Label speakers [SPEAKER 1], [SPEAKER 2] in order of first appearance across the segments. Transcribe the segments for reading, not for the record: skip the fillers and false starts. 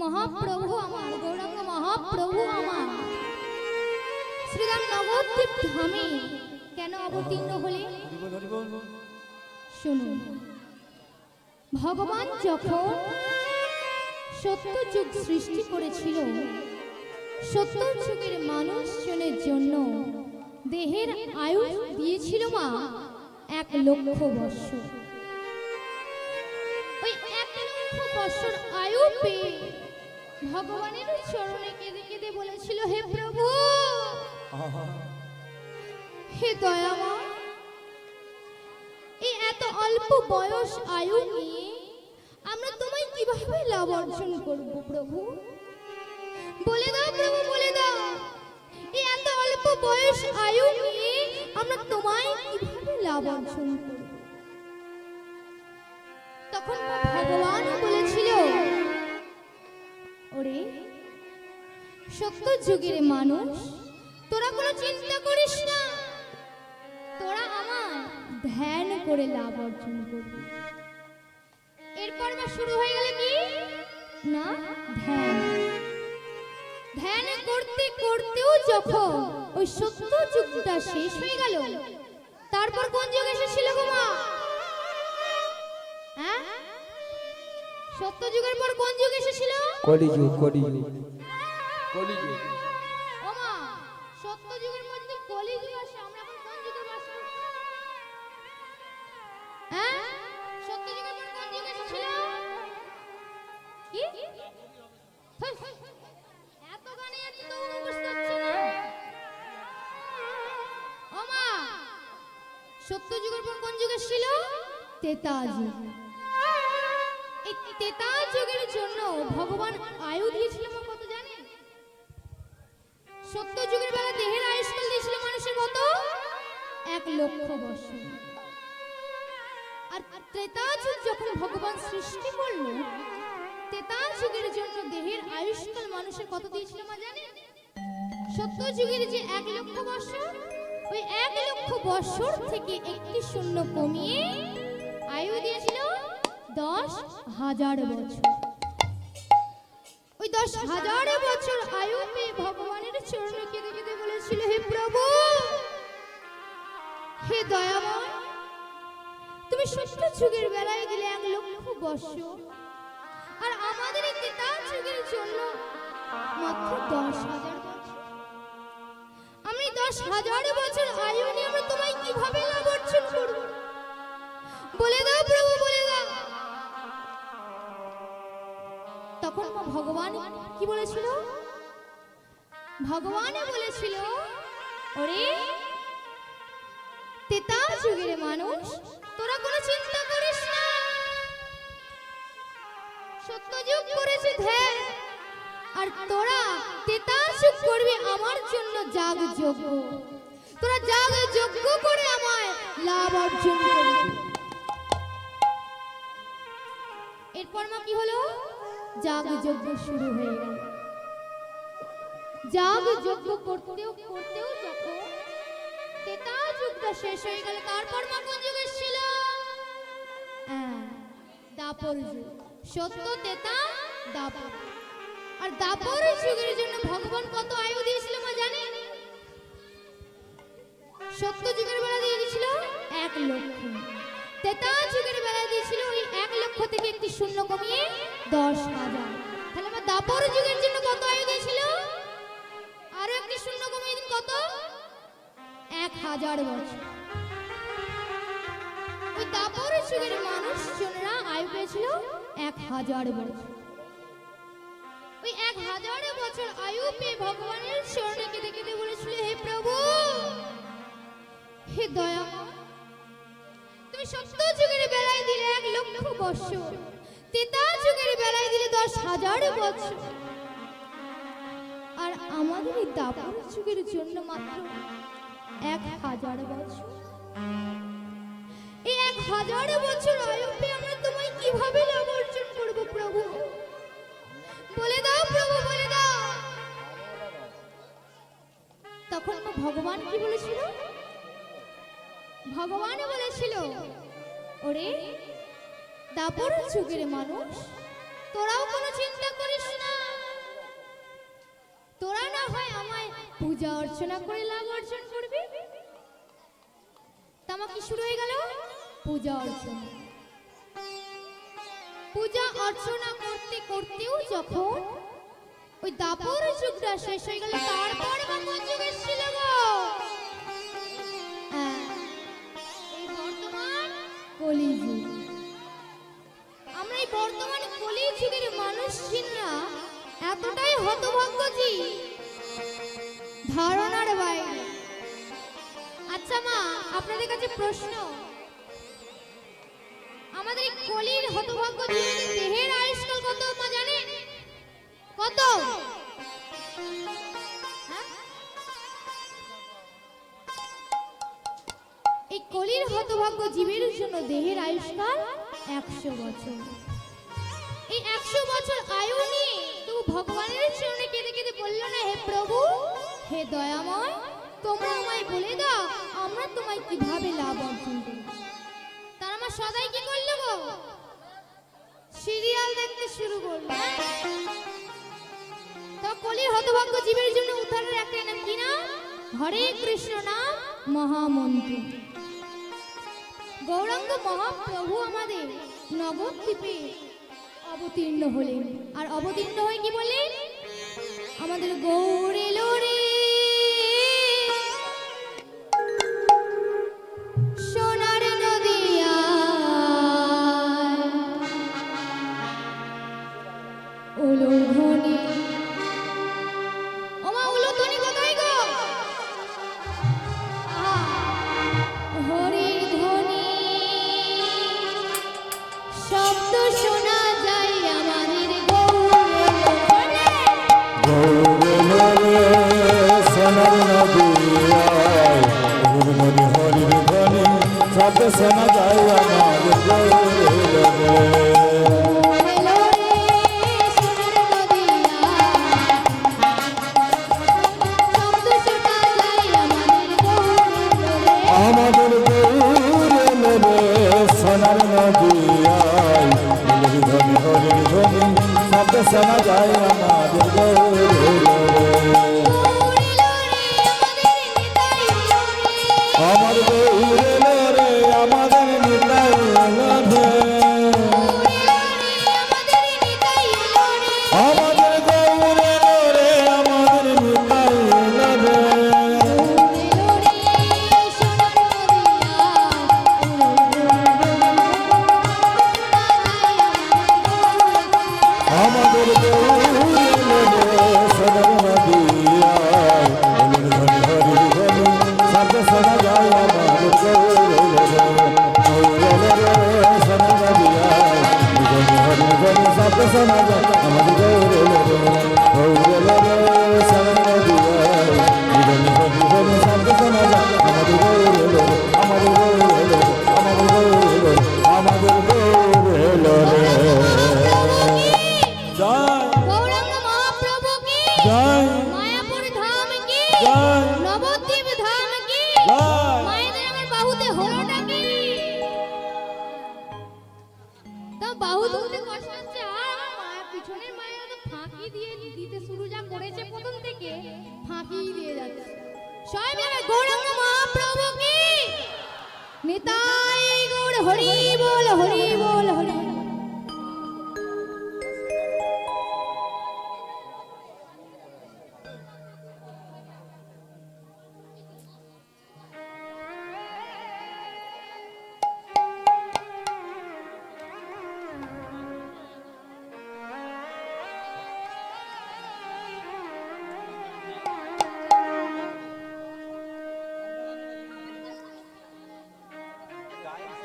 [SPEAKER 1] মহাপ্রভু আমার, গৌরাঙ্গ মহাপ্রভু আমার শ্রীরাম নবদ্বীপ ধামে কেন অবতীর্ণ হলে শুনুন। ভগবান যখন সত্যযুগ সৃষ্টি করেছিল, সত্যযুগের মানুষজনের জন্য দেহের আয়ু দিয়েছিল মা 1,00,000 বৎসর। ওই 1,00,000 বৎসর আয়ু পেয়ে ভগবানের চরণে কেঁদে কেঁদে বলেছিল, হে প্রভু, হে দয়াময়, এই এত অল্প বয়স আয়ু নিয়ে আমরা তোমায় কিভাবে লাভ অর্জন করব প্রভু? বলে দাও প্রভু, বলে দাও, এই এত অল্প বয়স আয়ু নিয়ে আমরা তোমায় কিভাবে লাভ অর্জন করব? তখন ভগবান বলেছিল, ওরে সত্য যুগের মানুষ, তোরা কোনো চিন্তা করিস না, তোরা আমার ধ্যান করে লাভ অর্জন করবি। এরপর না শুরু হয়ে গেল কি না ধ্যান। ধ্যান করতে করতেও যখন ওই সত্য যুগটা শেষ হয়ে গেল, তারপর কোন যুগ এসেছিল গো মা? হ্যাঁ, সত্য যুগের পর কোন যুগ এসেছিল?
[SPEAKER 2] কলিযুগ। কলিযুগ কলিযুগ।
[SPEAKER 1] ও মা, সত্য যুগের মধ্যে কলিযুগ আসে, আমরা এখন কোন যুগে বাস করি? হ্যাঁ, সত্য যুগের পর কোন যুগ এসেছিল? কি এত গানে আছে তো মুখস্থ হচ্ছে না। ও মা, সত্য যুগের পর কোন যুগ এসেছিল? ত্রেতা যুগ। এই ত্রেতা যুগের জন্য ভগবান আয়ু দিয়েছিল কত জানেন? সত্য যুগের বেলা দেহের আয়ুষ্কাল দিয়েছিল মানুষের কত? 1,00,000 বছর। আর ত্রেতা যুগ যখন ভগবান সৃষ্টি করলো, ত্রেতা যুগের জন্য দেহের আয়ুষ্কাল মানুষের কত দিয়েছিল মা জানেন? সত্য যুগের যে 1,00,000 বছর, ওই 1,00,000 বছর থেকে একটি শূন্য কমিয়ে আয়ু দিয়েছিল 10,000 বছর। ওই 10,000 বছর আয়ু পেয়ে ভগবানের চরণে কেঁদে কেঁদে বলেছিল, হে প্রভু, হে দয়াময়, তুমি সত্য যুগের বেলায় দিলে 1,00,000 বছর, আর আমাদের এই ত্রেতা যুগের জন্য মাত্র 10,000 বছর। আমি 10,000 বছর আয়ু নিয়ে আমরা তোমায় কিভাবে লাভ অর্জন করব? বলে দাও প্রভু, বলে দাও। তখন ভগবান কি বলেছিল? ভগবান বলেছিল, ওরে ত্রেতা যুগের মানুষ, তোরা কোনো চিন্তা করিস না, সত্য যুগ করেছে ধ্যান, আর তোরা ত্রেতা যুগ করবি আমার জন্য যাগ যজ্ঞ। তোরা যাগ যজ্ঞ করে আমায় লাভ অর্জন করবি। এরপর মা কি হলো? যাগ যজ্ঞ শুরু হয়ে গেল। যাগ যজ্ঞ করতেও করতেও যখন ত্রেতা যুগটা শেষ হয়ে গেল, তারপর মা কোন যুগ এসেছিল? দাপর যুগ। সত্য, ত্রেতা, দাপর। আর দাপর যুগের জন্য ভগবান কত আয়ু দিয়েছিল মা জানেন? সত্য যুগের বেলা দিয়ে দিয়েছিল 1,00,000, ত্রেতা যুগের বেলা দিয়েছিল ওই 1,00,000 থেকে একটি শূন্য কমিয়ে 10,000। তাহলে মা দাপর যুগের জন্য কত আয়ু দিয়েছিল? আরো একটি শূন্য কমিয়ে দিন, কত? 1,000 বছর। ওই দাপর যুগের মানুষজনেরা আয়ু পেয়েছিল 1,000 বছর। ওই 1,000 বছর আয়ু পেয়ে ভগবানের চরণে কেঁদে কেঁদে বলেছিল, হে প্রভু, হে দয়াময়, তুমি সত্য যুগের বেলায় দিলে 1,00,000 বছর, ত্রেতা যুগের বেলায় দিলে 10,000 বছর, আর আমাদের এই দাপর যুগের জন্য মাত্র 1,000 বছর। এই 1,000 বছর আয়ু পেয়ে আমরা তোমায় কিভাবে লাভ অর্জন করব প্রভু? বলে দাও প্রভু, বলে দাও। তখন ভগবান কি বলেছিল? ভগবান বলেছিল, ওরে দাপর যুগের মানুষ, তোরাও কোনো চিন্তা করিস না, পূজা অর্চনা করে লাভ অর্জন করবি। তামা কি শুরু হয়ে গেল? পূজা অর্চনা। পূজা অর্চনা করতে করতেও যখন ওই দাপর যুগটা শেষ হয়ে গেল, তারপর আবার কোন যুগ এসেছিল গো? এই বর্তমান কলিযুগ। আমরা এই বর্তমান কলিযুগের মানুষরা এতটাই হতভাগ্য যে ধারণার বাইরে। আচ্ছা মা, আপনাদের কাছে প্রশ্ন, আমাদের এই কলির হতভাগ্য জীবনের দেহের আয়ুষ্কাল কত মা জানেন? কত? হ্যাঁ? এই কলির হতভাগ্য জীবের জন্য দেহের আয়ুষ্কাল 100 বছর। এই 100 বছর আয়ু নিয়ে তবু ভগবানের চরণে কেঁদে কেঁদে বলল না, হে প্রভু, হে দয়াময়, তোমরা আমায় বলে দাও আমরা তোমায় কিভাবে লাভ অর্জন করব। তার আমার সদাই কি করলো গো? সিরিয়াল দেখতে শুরু করলো। তো কলির হতভাগ্য জীবের জন্য উদ্ধারের একটা নাম কি নাম? হরে কৃষ্ণ নাম মহামন্ত্র। গৌরাঙ্গ মহাপ্রভু আমাদের নবদ্বীপে অবতীর্ণ হলেন, আর অবতীর্ণ হয়ে কি বললেন? আমাদের গৌর এলো রে, সোনার নদিয়া, উলুর ধ্বনি। ওমা উলুর ধ্বনি কোথায় গো? হরির ধ্বনি শব্দ শোনা যায় আমাদের গৌর এলো রে,
[SPEAKER 3] সোনার নদিয়ায় গুরুমণি হরির ধ্বনি শব্দ শোনা যায় আমাদের গৌরে।
[SPEAKER 1] এলো রে সোনার নদিয়া, শব্দ শোনা যায় আমাদের গৌর এলো রে।
[SPEAKER 3] আমাদের গৌরে রে সোনার নদিয়ায় গুরুর ধ্বনি হরির ধ্বনি শব্দ শোনা যায় আমাদের গৌরে। আমার গৌরে রে আমাদের নিতাই রে, আমাদের গৌরে রে আমাদের নিতাই রে। আমাদের গৌরে সোনার নদিয়ায় গুরুর ধ্বনি হরির ধ্বনি শব্দ শোনা যায় আমাদের গৌরে। সোনার নদিয়ায় ধ্বনি হরির ধ্বনি শব্দ শোনা যায় আমাদের গৌরে। সোনার নদিয়ায় ধ্বনি হরির ধ্বনি শব্দ শোনা যায় আমাদের গৌরে। আমাদের গৌরে, আমাদের গৌরে, আমাদের গৌরে রে। জয়
[SPEAKER 1] গৌরাঙ্গ মহাপ্রভু কি
[SPEAKER 3] জয়,
[SPEAKER 1] মায়াপুর ধাম কি
[SPEAKER 3] জয়,
[SPEAKER 1] নবদ্বীপ ধাম কি
[SPEAKER 3] জয়।
[SPEAKER 1] মায়েদের আমার বাহুতে হলোটা কি? তা বাহু দুলতে কষ্ট হচ্ছে, আর আমার মায়ের পিছনের মায়ের তো ফাঁকি দিয়ে দিতে শুরু যা করেছে প্রথম থেকে, ফাঁকি দিয়ে যাচ্ছে। সবাই মিলে গৌরাঙ্গ মহাপ্রভু কি নিতাই গৌর হরি বল, হরি বল, হরি বল।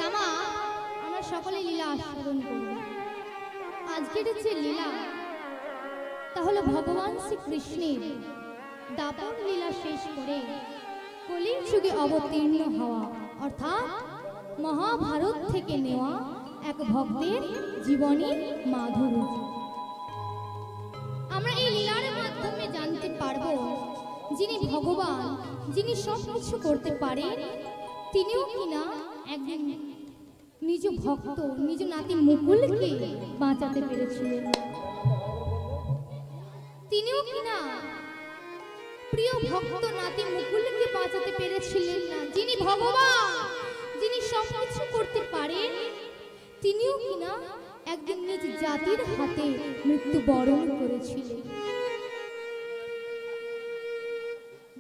[SPEAKER 1] তামা আমরা সকলে লীলা আস্বাদন করব। আজকের যে লীলা তা হলো ভগবান শ্রীকৃষ্ণের দাপর লীলা শেষ করে কলির যুগে অবতীর্ণ হওয়া, অর্থাৎ মহাভারত থেকে নেওয়া এক ভক্তের জীবনী মাধুরী। আমরা এই লীলার মাধ্যমে জানতে পারবো যিনি ভগবান, যিনি সব কিছু করতে পারেন, তিনিও কিনা একদিন নিজ ভক্ত, নিজ নাতি মুকুলকে বাঁচাতে পেরেছিলেন। তিনিও কিনা প্রিয় ভক্ত নাতি মুকুলকে বাঁচাতে পেরেছিলেন না। যিনি ভগবান, যিনি সবকিছু করতে পারেন, তিনিও কিনা একদিন নিজ জাতির হাতে মৃত্যুবরণ করেছিলেন।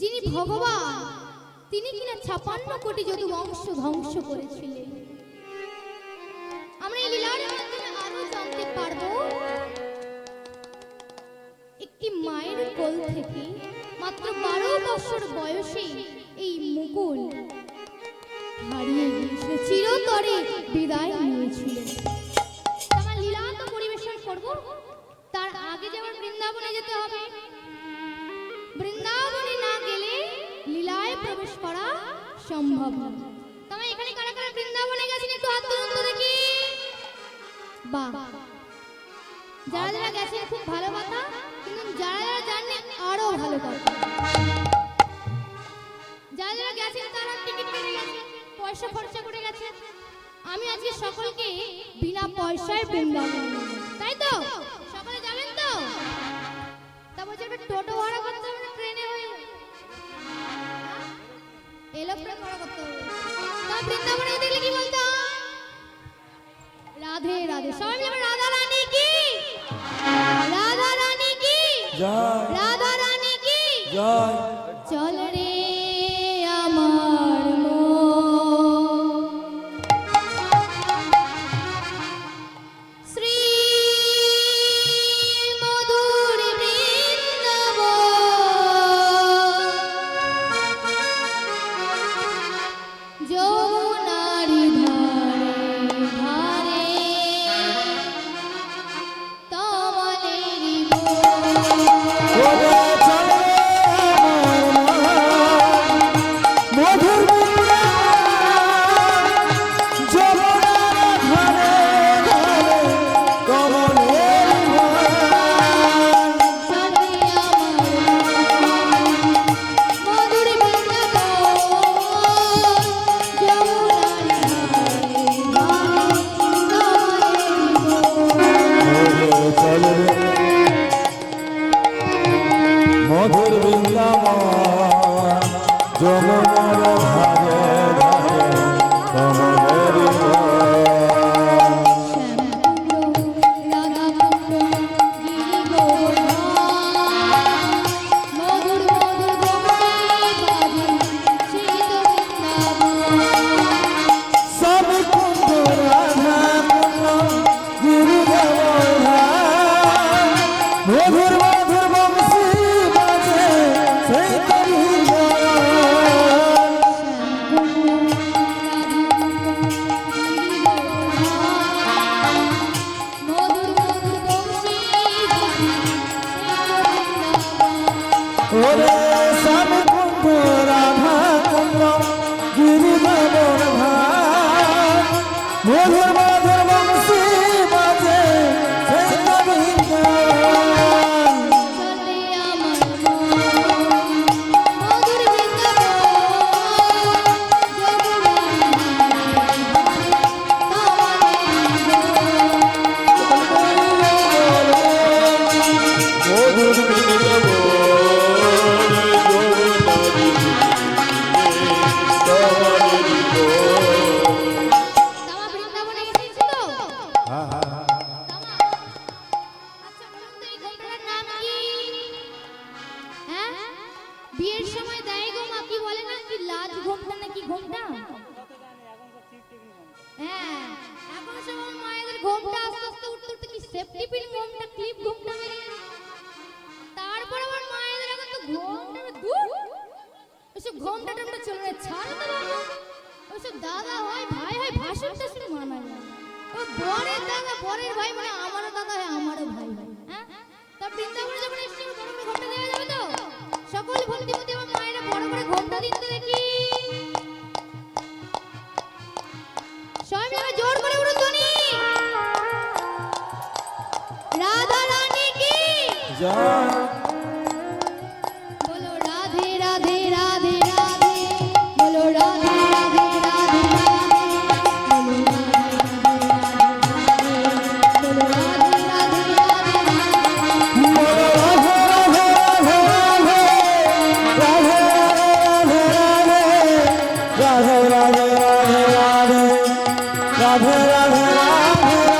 [SPEAKER 1] যিনি ভগবান, তিনি কিনা 56 কোটি যদু বংশ ধ্বংস করেছিলেন। আমরা এই লীলার মাধ্যমে আরো জানতে পারবো একটি মায়ের কোল থেকে মাত্র 12 বছর বয়সে এই মুকুল হারিয়ে গিয়েছিল, চিরতরে বিদায় নিয়েছিলেন। আমার লীলা তো পরিবেশন করব, তার আগে যেমন বৃন্দাবনে যেতে হবে। বৃন্দাবনে না গেলে লীলায় প্রবেশ করা সম্ভব না। তবে এখানে কারা কারা বৃন্দাবনে গেছেন একটু হাত তুলুন তো দেখি। বাহ, যারা যারা গেছেন খুব ভালো কথা, কিন্তু যারা যারা জানেন আরো ভালো কথা। যারা যারা গেছেন তারা টিকিট কেটে গেছেন, পয়সা খরচা করে গেছেন। আমি আজকে সকলকে বিনা পয়সায় বৃন্দাবন নিয়ে যাব, তাই তো? সকলে যাবেন তো? তা বলছে একটা টোটো ভাড়া করতে হবে না ট্রেনে হয়ে এরোপ্লেন ভাড়া করতে হবে। তা বৃন্দাবনে দেখলে কি বলতো? রাধে রাধে। সবাই মিলে রাধা রানী কি, রাধা রানী কি, রাধা রানী কি জয়। চল রে আমার মন, শ্রী মধুর বৃন্দাবন, যমুনারি ধারে ধারে তমালেরি মধুর
[SPEAKER 3] বৃন্দাবন যমুনার ধারে ধারে কমলেরি মধুর মধুর বংশী বাজে সেই তরি ওরে সব কুণ্ড রাধা কুণ্ড গিরিধর ভাই মধুর মধুর বংশী বাজে সেই তরি
[SPEAKER 1] বিয়ের সময় দেয় গো মা, কি বলে না কি লাজ ঘোমটা নাকি ঘোমটা? হ্যাঁ, এখন সব মায়েদের ঘোমটা আস্তে আস্তে উঠতে উঠতে কি সেফটি পিন ঘোমটা, ক্লিপ ঘোমটা বেরিয়ে। তারপর আবার মায়েদের এখন তো ঘোমটা দূর, ওইসব ঘোমটা টমটা চলে না, ছাড়ো তো বাবা। ওইসব দাদা হয় ভাই হয় ভাষণটা শুনে মানায় না। ও বরের দাদা বরের ভাই মানে আমারও দাদা হয় আমারও ভাই হয়। হ্যাঁ, তা বৃন্দাবনে যখন এসেছি বড় বড় ঘোমটা দেওয়া যাবে তো? সকল ভক্তিমতী আমার মায়েরা বড় বড় ঘোমটা দিন তো দেখি। সবাই মিলে জোর করে উঠুন ধ্বনি। রাধা রানী কি
[SPEAKER 3] জয়।
[SPEAKER 1] বলো রাধে রাধে রাধে রাধে, বলো রাধে রাধে রাধে রাধে, বলো রাধে রাধে রাধে রাধে।
[SPEAKER 3] রাধে রাধে